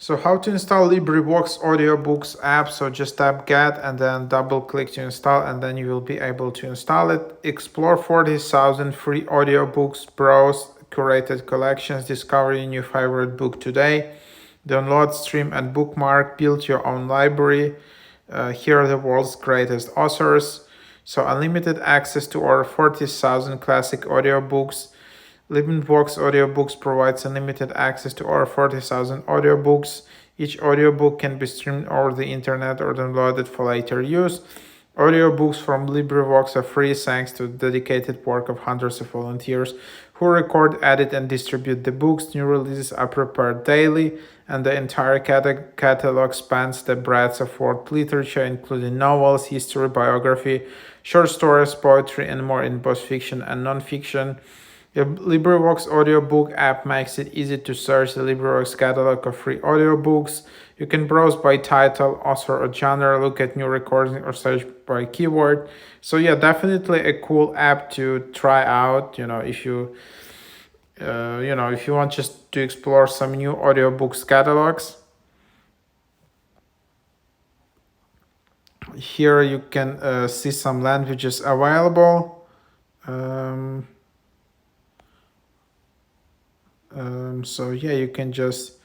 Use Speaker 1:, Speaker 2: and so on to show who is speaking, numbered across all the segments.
Speaker 1: So how to install LibriVox AudioBooks app? So just tap Get and then double click to install, and then you will be able to install it. Explore 40,000 free audiobooks, browse curated collections, discover your new favorite book today. Download, stream, and bookmark. Build your own library. Here are the world's greatest authors. So unlimited access to over 40,000 classic audiobooks. LibriVox AudioBooks provides unlimited access to over 40,000 audiobooks. Each audiobook can be streamed over the internet or downloaded for later use. Audiobooks from LibriVox are free thanks to the dedicated work of hundreds of volunteers who record, edit, and distribute the books. New releases are prepared daily, and the entire catalog spans the breadth of world literature, including novels, history, biography, short stories, poetry, and more in both fiction and non-fiction. The LibriVox audiobook app makes it easy to search the LibriVox catalog of free audiobooks. You can browse by title, author, or genre, look at new recordings, or search by keyword. So yeah, definitely a cool app to try out. If you want just to explore some new audiobooks catalogs. Here you can see some languages available. So yeah, you can just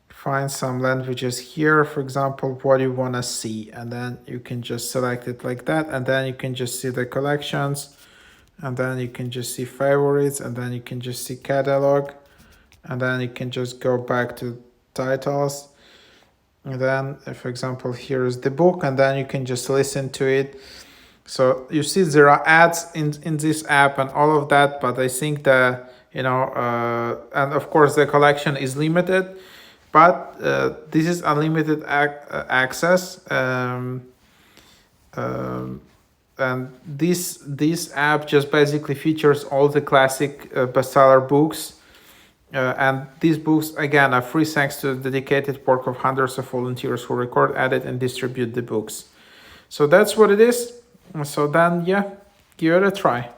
Speaker 1: find some languages here. For example, what you want to see, and then you can just select it like that, and then you can just see the collections, and then you can just see favorites, and then you can just see catalog, and then you can just go back to titles, and then for example here is the book, and then you can just listen to it. So you see there are ads in this app and all of that, but I think that and of course the collection is limited, but this is unlimited access, and this app just basically features all the classic bestseller books, and these books again are free thanks to the dedicated work of hundreds of volunteers who record, edit, and distribute the books. So that's what it is. So then yeah, give it a try.